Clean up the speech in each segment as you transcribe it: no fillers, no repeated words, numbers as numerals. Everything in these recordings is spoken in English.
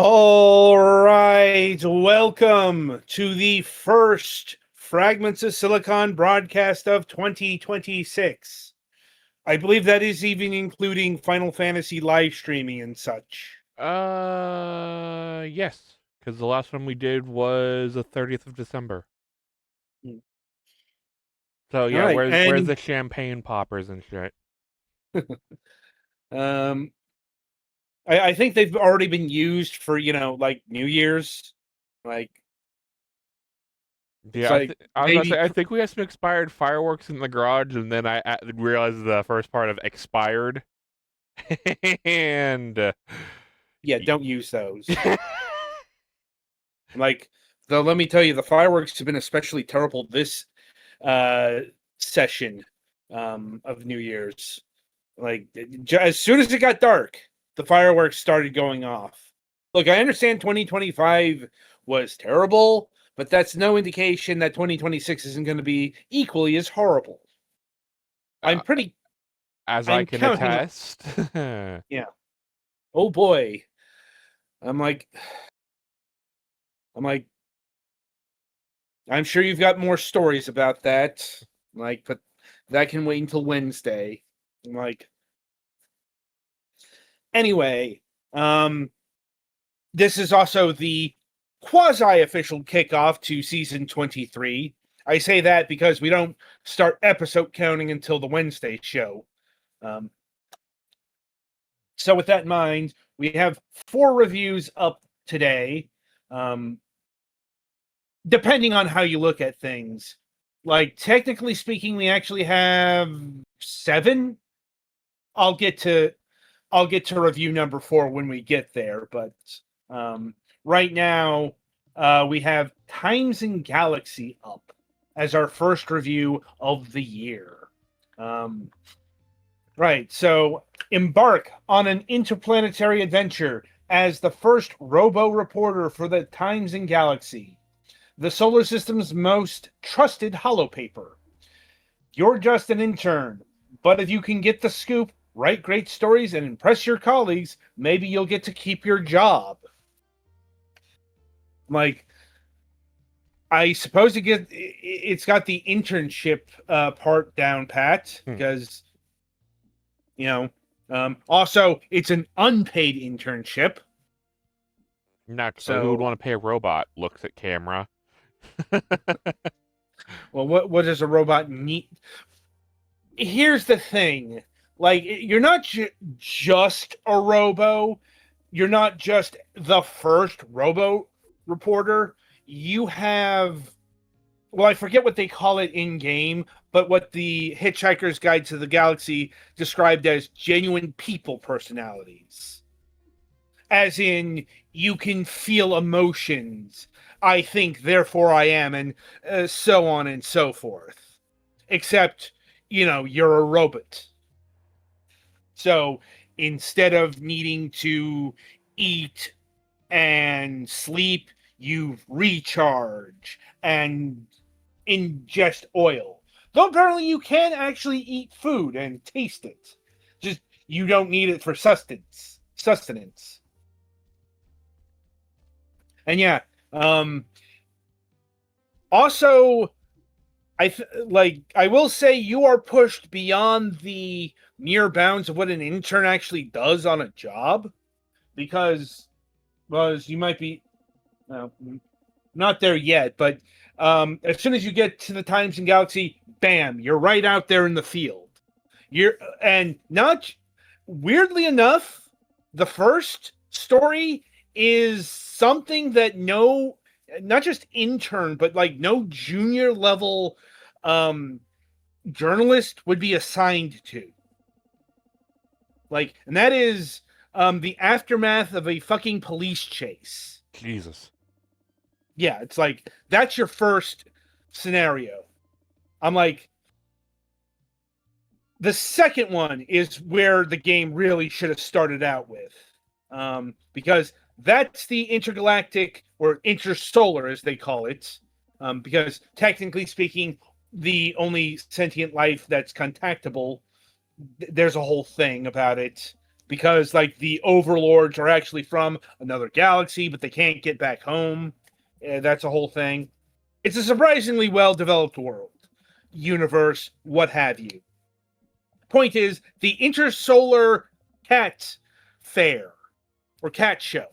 All right, welcome to the first Fragments of Silicon broadcast of 2026. I believe that is even including Final Fantasy live streaming and such. Yes, because the last one we did was the 30th of December. Hmm. So All yeah, right, where's and the champagne poppers and shit? um, I think they've already been used for like New Year's, like it's Yeah, like I was about to maybe say I think we had some expired fireworks in the garage, and then I realized the first part of expired, and yeah, don't use those. Like, though, let me tell you, the fireworks have been especially terrible this uh session of New Year's. Like as soon as it got dark, the fireworks started going off. Look, I understand 2025 was terrible, but that's no indication that 2026 isn't going to be equally as horrible. uh, I'm pretty as I I'm can counting on, attest. yeah. Oh boy. I'm like I'm like I'm sure you've got more stories about that. Like, but that can wait until Wednesday. I'm like, anyway, um, this is also the quasi-official kickoff to season 23. I say that because we don't start episode counting until the Wednesday show. Um, so with that in mind, we have 4 reviews up today. Um, Depending on how you look at things. Like, technically speaking, we actually have 7. I'll get to review number 4 when we get there, but right now we have Times&Galaxy up as our first review of the year. Right, so embark on an interplanetary adventure as the first robo-reporter for the Times&Galaxy, the solar system's most trusted holopaper. You're just an intern, but if you can get the scoop, write great stories, and impress your colleagues, maybe you'll get to keep your job. Like, I suppose it's got the internship part down pat Hmm. because you know. Also, it's an unpaid internship, Naturally, who would so want to pay a robot? Looks at camera. well, what does a robot need? Here's the thing: like, you're not just a robo. You're not just the first robo reporter. You have, well, I forget what they call it in game, but what the Hitchhiker's Guide to the Galaxy described as genuine people personalities. As in, you can feel emotions. I think, therefore I am, and so on and so forth. Except, you're a robot. So instead of needing to eat and sleep, you recharge and ingest oil. Though apparently you can actually eat food and taste it. Just you don't need it for sustenance. And yeah, also I will say you are pushed beyond the mere bounds of what an intern actually does on a job because you might be well, not there yet, but as soon as you get to the Times&Galaxy, bam, you're right out there in the field. You're and not weirdly enough, the first story is something that not just intern, but like no junior level um journalist would be assigned to. Like, and that is the aftermath of a fucking police chase. Jesus. Yeah, it's like that's your first scenario. I'm like, the second one is where the game really should have started out with, because that's the intergalactic or intersolar, as they call it, because technically speaking, the only sentient life that's contactable. There's a whole thing about it. because like the overlords are actually from another galaxy, but they can't get back home. That's a whole thing. It's a surprisingly well-developed world, universe, what have you. Point is, the Intersolar Cat Fair or Cat Show.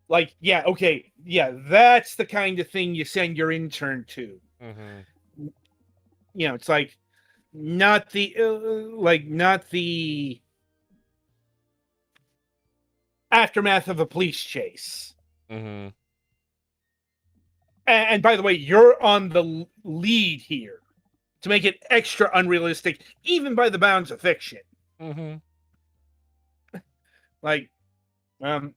Like, yeah, okay, yeah, that's the kind of thing you send your intern to. Mm-hmm. You know, it's like not the aftermath of a police chase. Mm-hmm. And by the way, you're on the lead here to make it extra unrealistic, even by the bounds of fiction. Mm-hmm. Like, now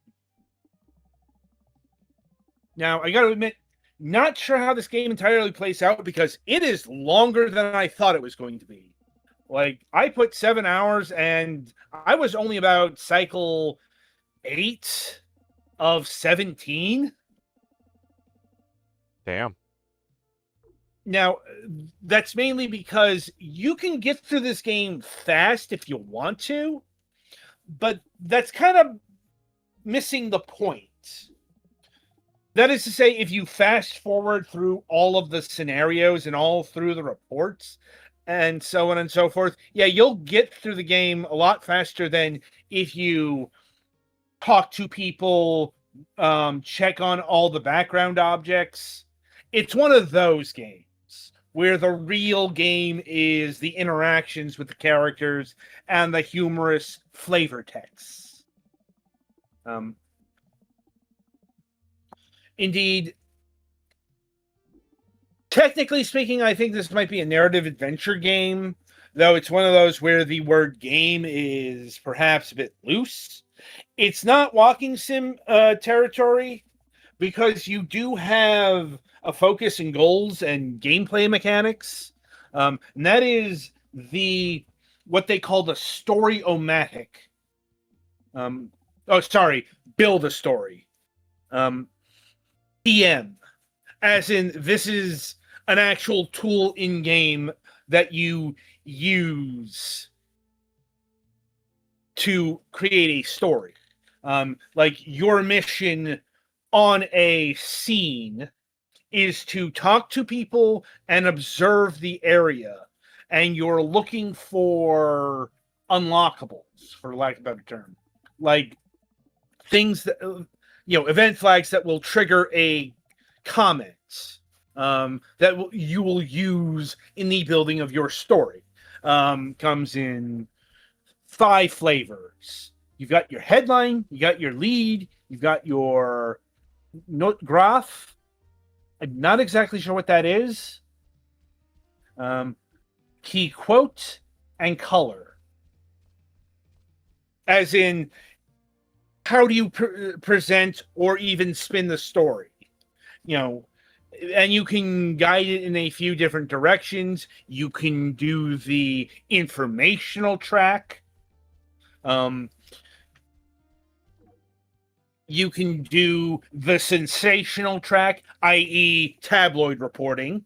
I gotta admit, not sure how this game entirely plays out because it is longer than I thought it was going to be. Like, I put 7 hours and I was only about cycle 8 of 17. Damn. Now, that's mainly because you can get through this game fast if you want to, but that's kind of missing the point. That is to say, if you fast forward through all of the scenarios and all through the reports and so on and so forth, yeah, you'll get through the game a lot faster than if you talk to people, check on all the background objects. It's one of those games where the real game is the interactions with the characters and the humorous flavor texts. Indeed, technically speaking, I think this might be a narrative adventure game, though it's one of those where the word game is perhaps a bit loose. It's not walking sim territory because you do have a focus and goals and gameplay mechanics. And that is what they call the story-o-matic. Build a story. PM, as in this is an actual tool in game that you use to create a story. Like your mission on a scene is to talk to people and observe the area, and you're looking for unlockables, for lack of a better term, like things that event flags that will trigger a comment that you will use in the building of your story. Comes in 5 flavors. You've got your headline, you got your lead, you've got your note graph. I'm not exactly sure what that is. Key quote and color. As in, how do you present or even spin the story? And you can guide it in a few different directions. You can do the informational track. You can do the sensational track, i.e. tabloid reporting.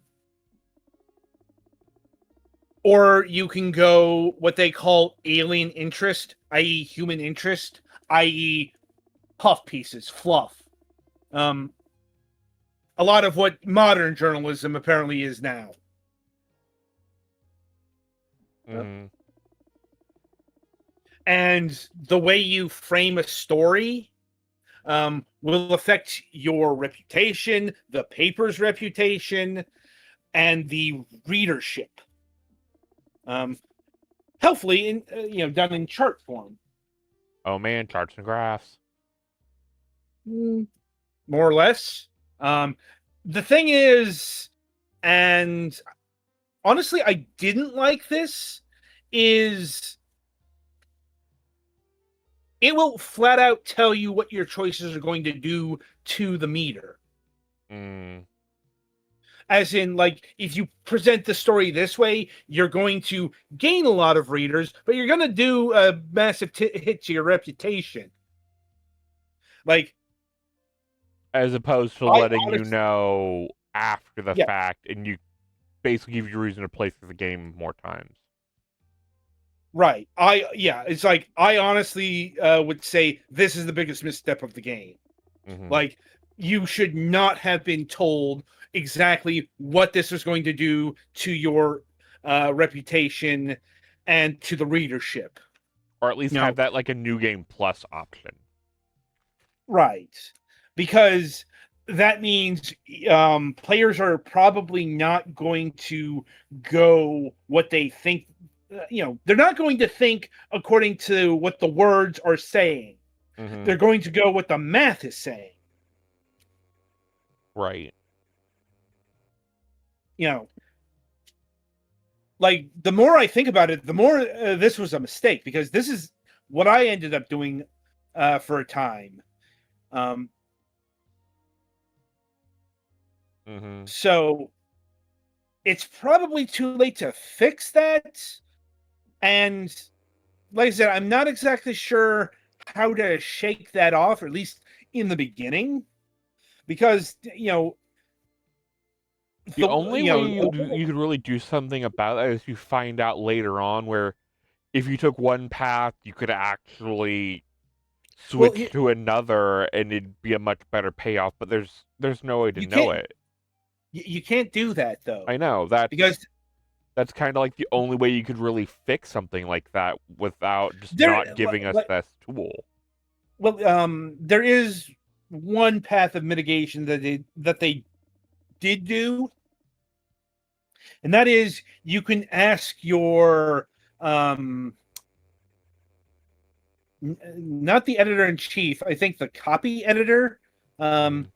Or you can go what they call alien interest, i.e. human interest, i.e. puff pieces, fluff. A lot of what modern journalism apparently is now. Mm-hmm. And the way you frame a story will affect your reputation, the paper's reputation, and the readership. Hopefully, done in chart form. Oh man, charts and graphs. More or less. The thing is, and honestly, I didn't like this, is it will flat out tell you what your choices are going to do to the meter. As in, like, if you present the story this way, you're going to gain a lot of readers, but you're going to do a massive hit to your reputation. Like, as opposed to letting you know after the fact, and you basically give you a reason to play through the game more times. Right. It's like I honestly would say this is the biggest misstep of the game. Mm-hmm. Like, you should not have been told exactly what this was going to do to your reputation and to the readership. Or at least You have know, that like a new game plus option. right. Because that means players are probably not going to go what they think. They're not going to think according to what the words are saying. Mm-hmm. They're going to go what the math is saying. Right. You know, like, the more I think about it, the more this was a mistake, because this is what I ended up doing for a time. Mm-hmm. So it's probably too late to fix that. And like I said, I'm not exactly sure how to shake that off, or at least in the beginning, because The only way the you could really do something about that is you find out later on where if you took one path, you could actually well, switch to another, and it'd be a much better payoff. But there's no way to you know can't it. you can't do that though, I know because that's kind of like the only way you could really fix something like that without just there not giving us this tool. there is one path of mitigation that they did do, and that is you can ask your not the editor in chief, I think the copy editor, Mm-hmm.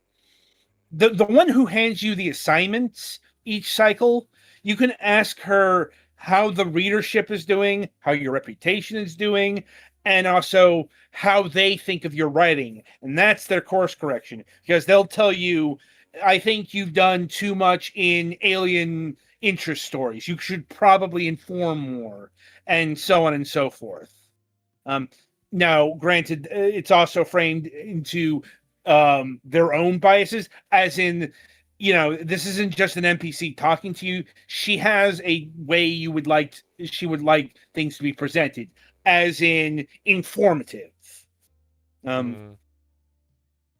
the one who hands you the assignments each cycle. You can ask her how the readership is doing, how your reputation is doing, and also how they think of your writing. And that's their course correction, because they'll tell you, I think you've done too much in alien interest stories. You should probably inform more, and so on and so forth. Um, Now, granted, it's also framed into their own biases, as in, this isn't just an NPC talking to you. She has a way she would like things to be presented, as in informative. Um, Mm-hmm.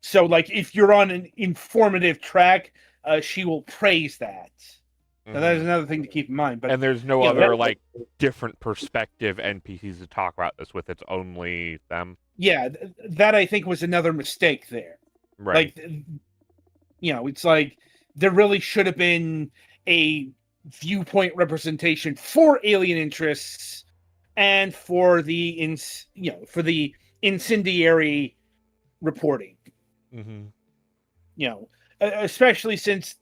so, like, if you're on an informative track, she will praise that. So that Mm-hmm. is another thing to keep in mind. But And there's no other that, like different perspective NPCs to talk about this with. It's only them. yeah, that I think was another mistake there. Right. Like, it's like there really should have been a viewpoint representation for alien interests and for the incendiary reporting. Mm-hmm. Especially since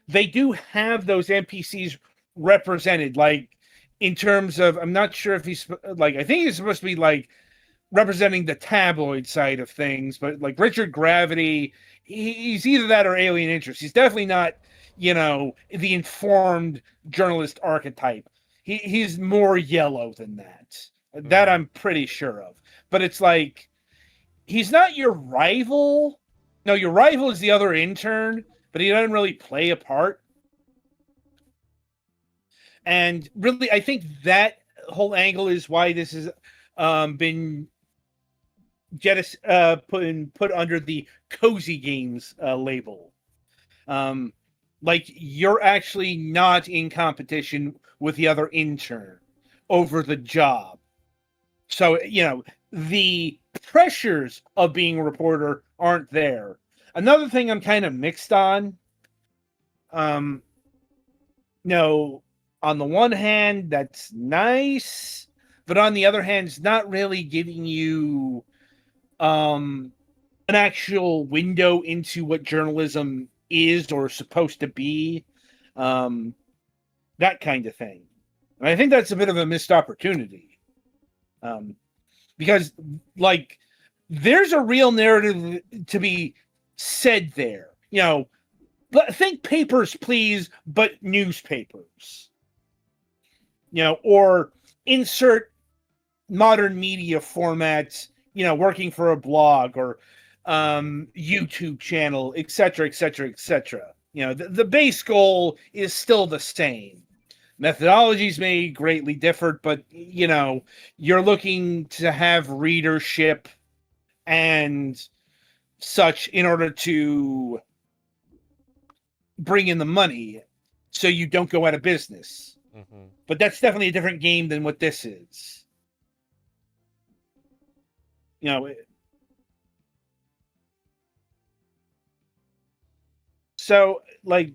they do have those NPCs represented, like, in terms of, I'm not sure if he's like, I think he's supposed to be like representing the tabloid side of things, but like Richard Gravity, he's either that or alien interest. He's definitely not, the informed journalist archetype. He's more yellow than that. That Mm-hmm. I'm pretty sure of. But it's like, he's not your rival. No, your rival is the other intern, but he doesn't really play a part. And really, I think that whole angle is why this has been put under the cozy games label. Like, you're actually not in competition with the other intern over the job. So, the pressures of being a reporter aren't there. Another thing I'm kind of mixed on, um, no, on the one hand, that's nice, but on the other hand, it's not really giving you an actual window into what journalism is or supposed to be, um, that kind of thing. And I think that's a bit of a missed opportunity, because, like, there's a real narrative to be said there. Think Papers, Please, but newspapers. Or insert modern media formats, working for a blog or YouTube channel, etc., etc., etc. The base goal is still the same. Methodologies may greatly differ, but you're looking to have readership and such in order to bring in the money so you don't go out of business. Mm-hmm. But that's definitely a different game than what this is. So, like,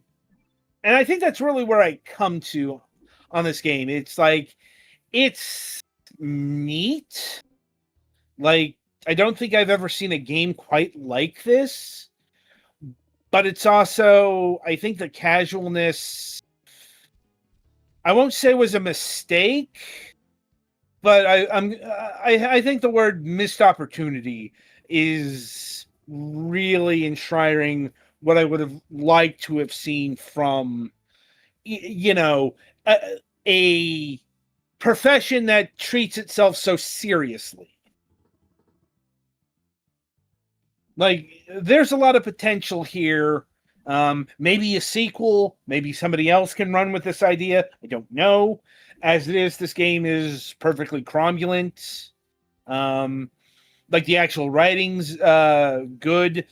and I think that's really where I come to on this game. It's like, it's neat. Like, I don't think I've ever seen a game quite like this. But it's also, I think the casualness, I won't say was a mistake, but I think the word missed opportunity is really enshrining what I would have liked to have seen from, a profession that treats itself so seriously. Like, there's a lot of potential here. Maybe a sequel, maybe somebody else can run with this idea. I don't know. As it is, this game is perfectly cromulent. Like, the actual writing's good.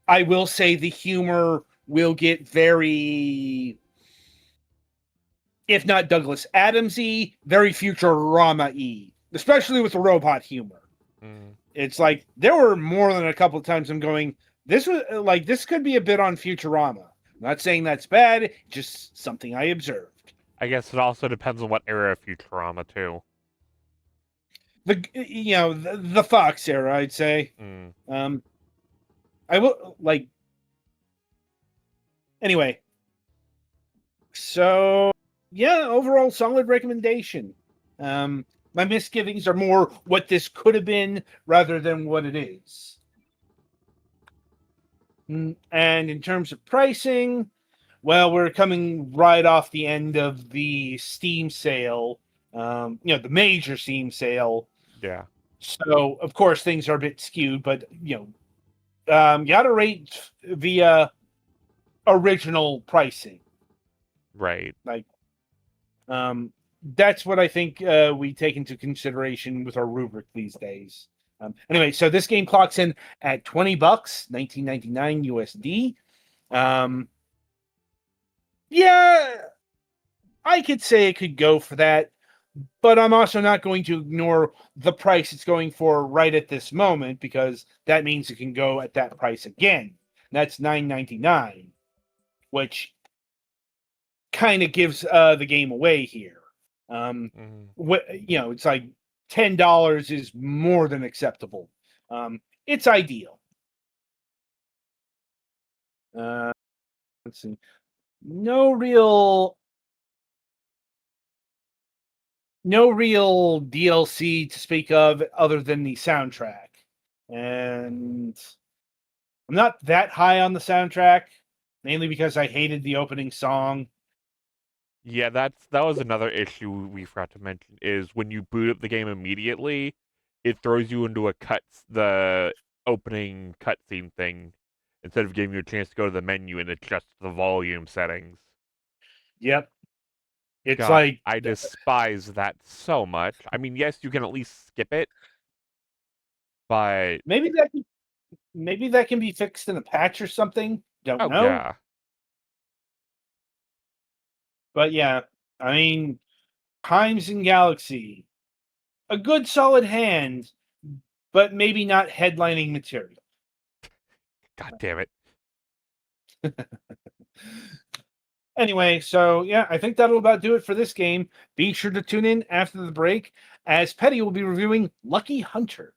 I will say the humor will get very, if not Douglas Adams-y, very Futurama-y, especially with the robot humor. It's like, there were more than a couple of times I'm going, this could be a bit on Futurama. I'm not saying that's bad, just something I observed. I guess it also depends on what era of Futurama too. The Fox era, I'd say. I will anyway. So yeah, overall solid recommendation. My misgivings are more what this could have been rather than what it is. And in terms of pricing, well, we're coming right off the end of the Steam sale, the major Steam sale. Yeah. So, of course, things are a bit skewed, but, you gotta rate via original pricing. Right. Like, that's what I think we take into consideration with our rubric these days. Anyway, so this game clocks in at $20, $19.99 USD. Yeah, I could say it could go for that, but I'm also not going to ignore the price it's going for right at this moment, because that means it can go at that price again. That's $9.99, which kind of gives the game away here. It's like $10 is more than acceptable. It's ideal. Let's see. No real DLC to speak of other than the soundtrack. And I'm not that high on the soundtrack, mainly because I hated the opening song. Yeah, that was another issue we forgot to mention, is when you boot up the game immediately, it throws you into the opening cutscene thing instead of giving you a chance to go to the menu and adjust the volume settings. Yep. It's God, like, I despise that so much. I mean, yes, you can at least skip it, but maybe that can be fixed in a patch or something. Don't know. Yeah. But yeah, I mean, Times&Galaxy, a good solid hand, but maybe not headlining material. God damn it. Anyway, so yeah, I think that'll about do it for this game. Be sure to tune in after the break, as Petty will be reviewing Lucky Hunter.